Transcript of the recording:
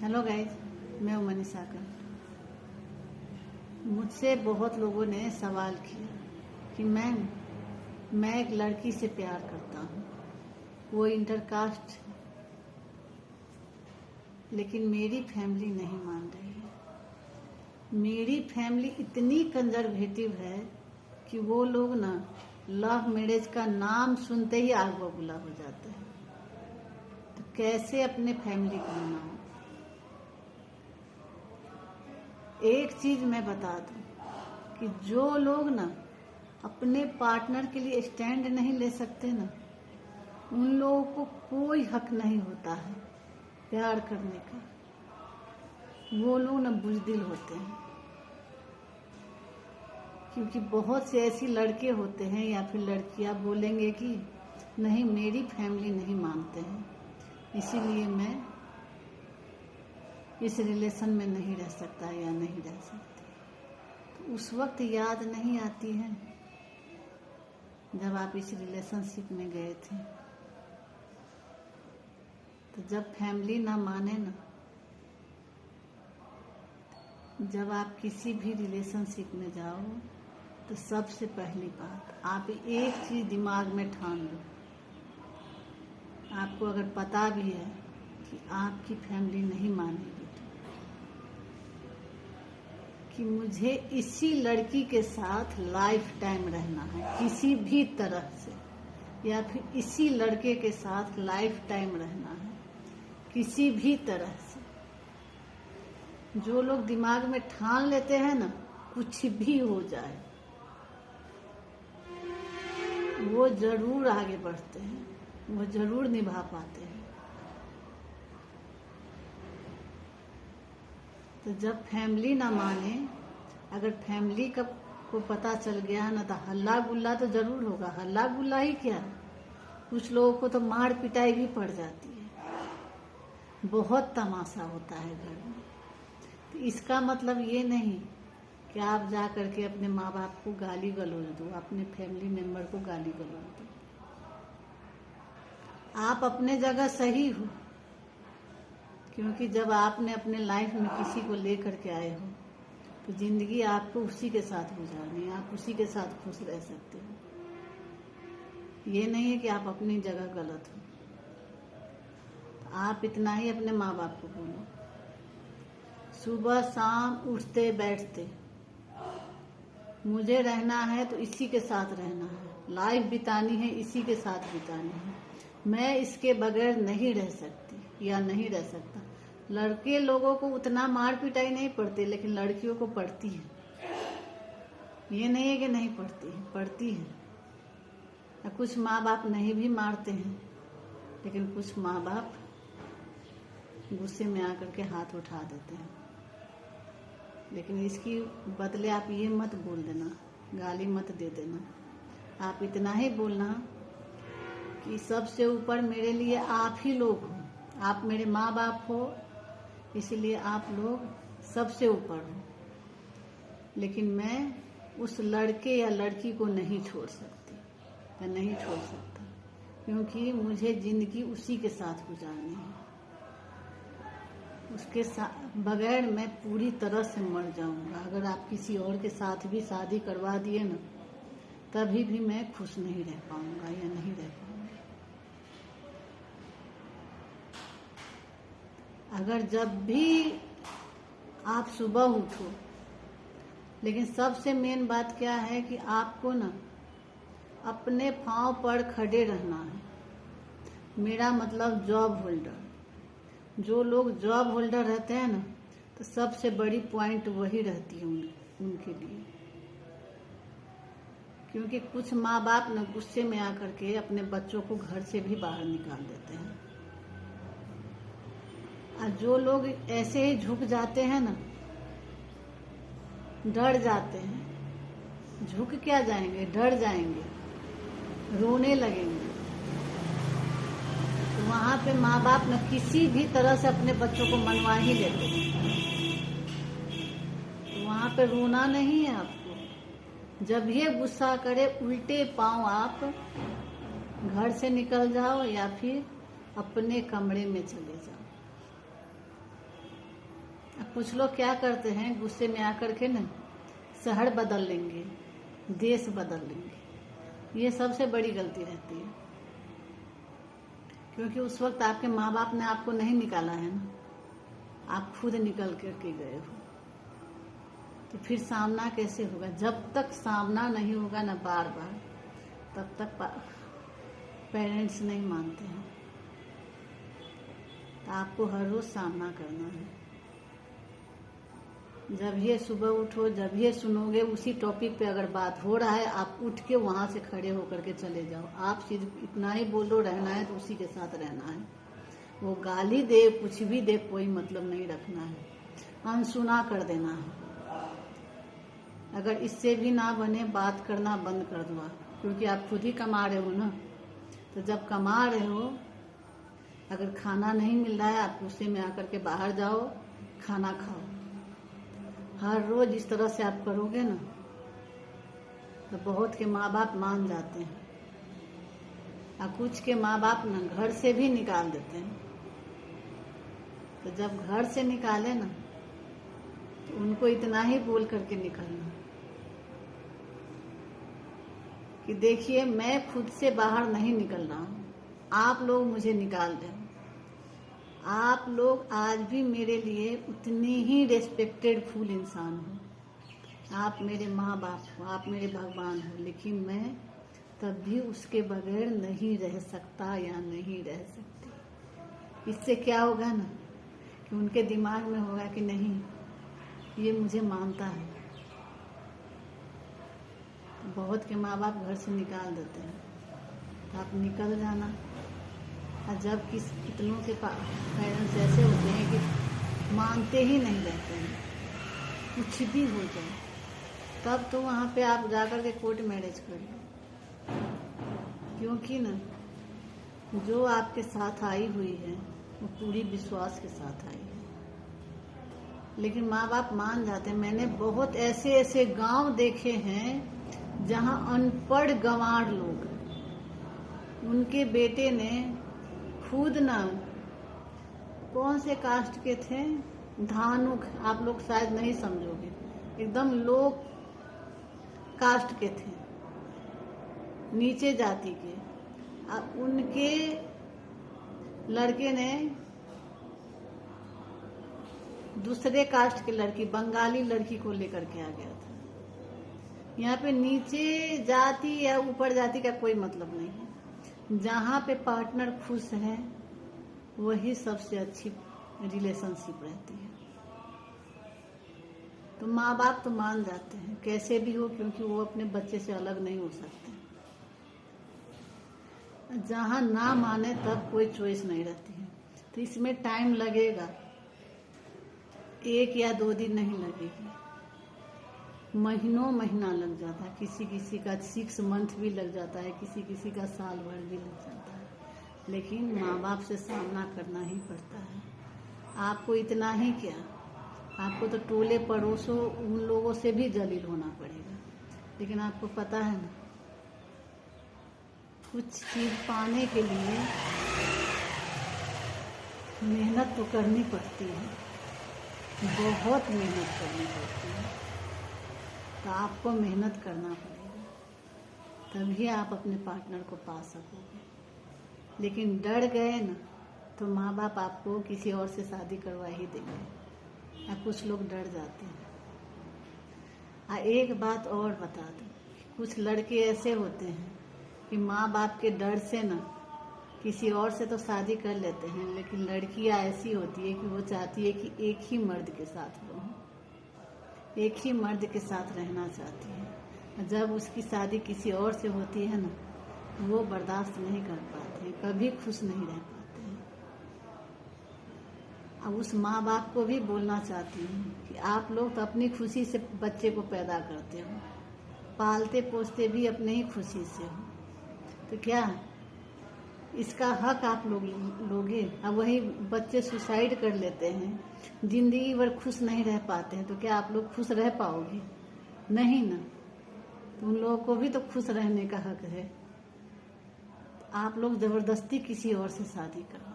Hello guys, मैं हूं मनीषा का। मुझसे बहुत लोगों ने सवाल किया कि मैं एक लड़की से प्यार करता हूं, वो इंटरकास्ट है, लेकिन मेरी फैमिली नहीं मान रही है। मेरी फैमिली इतनी कंजर्वेटिव है कि वो लोग ना लव मैरिज का नाम सुनते ही आग बबूला हो जाते हैं। तो कैसे अपने फैमिली को मनाऊं? एक चीज मैं बता दूं कि जो लोग ना अपने पार्टनर के लिए स्टैंड नहीं ले सकते ना, उन लोगों को कोई हक नहीं होता है प्यार करने का। वो लोग ना बुज़दिल होते हैं, क्योंकि बहुत से ऐसी लड़के होते हैं या फिर लड़कियां बोलेंगे कि नहीं, मेरी फैमिली नहीं मानते हैं, इसीलिए मैं इस रिलेशन में नहीं रह सकता या नहीं रह सकती। तो उस वक्त याद नहीं आती है जब आप इस रिलेशनशिप में गए थे। तो जब फैमिली ना माने ना, जब आप किसी भी रिलेशनशिप में जाओ, तो सबसे पहली बात आप एक चीज दिमाग में ठान लो। आपको अगर पता भी है कि आपकी फैमिली नहीं मानेगी, कि मुझे इसी लड़की के साथ लाइफ टाइम रहना है किसी भी तरह से, या फिर इसी लड़के के साथ लाइफ टाइम रहना है किसी भी तरह से। जो लोग दिमाग में ठान लेते हैं ना, कुछ भी हो जाए, वो जरूर आगे बढ़ते हैं, वो जरूर निभा पाते हैं। तो जब फैमिली ना माने, अगर फैमिली को पता चल गया ना, तो हल्ला गुल्ला तो जरूर होगा। हल्ला गुल्ला ही क्या, कुछ लोगों को तो मार पिटाई भी पड़ जाती है, बहुत तमाशा होता है घर में। तो इसका मतलब ये नहीं कि आप जा करके अपने माँ बाप को गाली गलौज दो, अपने फैमिली मेंबर को गाली गलौज दो। आप अपने जगह सही हो, क्योंकि जब आपने अपने लाइफ में किसी को लेकर के आए हो, तो जिंदगी आपको उसी के साथ गुजारनी है, आप उसी के साथ खुश रह सकते हो। ये नहीं है कि आप अपनी जगह गलत हो। तो आप इतना ही अपने माँ बाप को बोलो, सुबह शाम उठते बैठते, मुझे रहना है तो इसी के साथ रहना है, लाइफ बितानी है इसी के साथ बितानी है, मैं इसके बगैर नहीं रह सकती या नहीं रह सकता। लड़के लोगों को उतना मार पिटाई नहीं पड़ती, लेकिन लड़कियों को पड़ती है। ये नहीं है कि नहीं पड़ती है, पड़ती है। कुछ माँ बाप नहीं भी मारते हैं, लेकिन कुछ माँ बाप गुस्से में आकर के हाथ उठा देते हैं। लेकिन इसकी बदले आप ये मत बोल देना, गाली मत दे देना। आप इतना ही बोलना कि सबसे ऊपर मेरे लिए आप ही लोग हो, आप मेरे माँ बाप हो, इसलिए आप लोग सबसे ऊपर हो। लेकिन मैं उस लड़के या लड़की को नहीं छोड़ सकती या नहीं छोड़ सकता, क्योंकि मुझे जिंदगी उसी के साथ गुजारनी है। उसके बगैर मैं पूरी तरह से मर जाऊंगा। अगर आप किसी और के साथ भी शादी करवा दिए ना, तभी भी मैं खुश नहीं रह पाऊंगा या नहीं रह पाऊंगा। अगर जब भी आप सुबह उठो, लेकिन सबसे मेन बात क्या है कि आपको ना अपने पांव पर खड़े रहना है। मेरा मतलब जॉब होल्डर, जो लोग जॉब होल्डर रहते हैं ना, तो सबसे बड़ी पॉइंट वही रहती है उनके लिए। क्योंकि कुछ माँ बाप ना गुस्से में आकर के अपने बच्चों को घर से भी बाहर निकाल देते हैं। और जो लोग ऐसे ही झुक जाते हैं ना, डर जाते हैं, झुक क्या जाएंगे, डर जाएंगे, रोने लगेंगे, तो वहां पे माँ बाप न किसी भी तरह से अपने बच्चों को मनवा ही लेते हैं। तो वहां पे रोना नहीं है आपको। जब ये गुस्सा करे, उल्टे पांव आप घर से निकल जाओ या फिर अपने कमरे में चले जाओ। अब कुछ लोग क्या करते हैं, गुस्से में आकर के ना शहर बदल लेंगे, देश बदल लेंगे। ये सबसे बड़ी गलती रहती है, क्योंकि उस वक्त आपके माँ बाप ने आपको नहीं निकाला है ना, आप खुद निकल करके गए हो। तो फिर सामना कैसे होगा? जब तक सामना नहीं होगा ना बार बार, तब तक पेरेंट्स नहीं मानते हैं। तो आपको हर रोज सामना करना है। जब ये सुबह उठो, जब ये सुनोगे उसी टॉपिक पे अगर बात हो रहा है, आप उठ के वहां से खड़े होकर के चले जाओ। आप सिर्फ इतना ही बोलो, रहना है तो उसी के साथ रहना है। वो गाली दे, कुछ भी दे, कोई मतलब नहीं रखना है, अनसुना कर देना है। अगर इससे भी ना बने, बात करना बंद कर दो, क्योंकि आप खुद ही कमा रहे हो ना। तो जब कमा रहे हो, अगर खाना नहीं मिल रहा है, आप गुस्से में आकर के बाहर जाओ, खाना खाओ। हर रोज इस तरह से आप करोगे ना, तो बहुत के माँ बाप मान जाते हैं, और कुछ के माँ बाप ना घर से भी निकाल देते हैं। तो जब घर से निकाले ना, तो उनको इतना ही बोल करके निकलना कि देखिए, मैं खुद से बाहर नहीं निकल रहा हूँ, आप लोग मुझे निकाल रहे हो। आप लोग आज भी मेरे लिए उतने ही रेस्पेक्टेड फुल इंसान हो। आप मेरे माँ बाप हो, आप मेरे भगवान हो, लेकिन मैं तब भी उसके बगैर नहीं रह सकता या नहीं रह सकती। इससे क्या होगा ना, कि उनके दिमाग में होगा कि नहीं, ये मुझे मानता है। तो बहुत के माँ बाप घर से निकाल देते हैं, तो आप निकल जाना। और जब कितनों के पेरेंट्स ऐसे होते हैं कि मानते ही नहीं रहते हैं, कुछ भी हो जाए, तब तो वहाँ पे आप जाकर के कोर्ट मैरिज कर लो। क्योंकि ना, जो आपके साथ आई हुई है वो पूरी विश्वास के साथ आई है। लेकिन माँ बाप मान जाते हैं। मैंने बहुत ऐसे ऐसे गांव देखे हैं जहाँ अनपढ़ गंवार लोग, उनके बेटे ने खुद ना, कौन से कास्ट के थे, धानुक, आप लोग शायद नहीं समझोगे, एकदम लो कास्ट के थे, नीचे जाति के। अब उनके लड़के ने दूसरे कास्ट की लड़की, बंगाली लड़की को लेकर के आ गया था। यहाँ पे नीचे जाति या ऊपर जाति का कोई मतलब नहीं है। जहाँ पे पार्टनर खुश है, वही सबसे अच्छी रिलेशनशिप रहती है। तो माँ बाप तो मान जाते हैं कैसे भी हो, क्योंकि वो अपने बच्चे से अलग नहीं हो सकते। जहाँ ना माने तब कोई चॉइस नहीं रहती है। तो इसमें टाइम लगेगा, 1 या 2 दिन नहीं लगेगी, महीनों महीना लग जाता है। किसी किसी का 6 मंथ भी लग जाता है, किसी किसी का साल भर भी लग जाता है। लेकिन माँ बाप से सामना करना ही पड़ता है। आपको इतना ही क्या, आपको तो टोले पड़ोसों उन लोगों से भी जलील होना पड़ेगा। लेकिन आपको पता है ना, कुछ चीज पाने के लिए मेहनत तो करनी पड़ती है, बहुत मेहनत करनी पड़ती है। तो आपको मेहनत करना पड़ेगा, तभी आप अपने पार्टनर को पा सकोगे। लेकिन डर गए ना, तो माँ बाप आपको किसी और से शादी करवा ही देंगे। या कुछ लोग डर जाते हैं। एक बात और बता दूं, कुछ लड़के ऐसे होते हैं कि माँ बाप के डर से ना किसी और से तो शादी कर लेते हैं, लेकिन लड़कियां ऐसी होती है कि वो चाहती है कि एक ही मर्द के साथ रहूं, एक ही मर्द के साथ रहना चाहती है। जब उसकी शादी किसी और से होती है ना, वो बर्दाश्त नहीं कर पाते हैं, कभी खुश नहीं रह पाते हैं। अब उस माँ बाप को भी बोलना चाहती हूँ कि आप लोग तो अपनी खुशी से बच्चे को पैदा करते हो, पालते पोसते भी अपने ही खुशी से हो, तो क्या इसका हक आप लोग लोगे? अब वही बच्चे सुसाइड कर लेते हैं, जिंदगी भर खुश नहीं रह पाते हैं, तो क्या आप लोग खुश रह पाओगे? नहीं ना। तो उन लोगों को भी तो खुश रहने का हक है। आप लोग जबरदस्ती किसी और से शादी करो।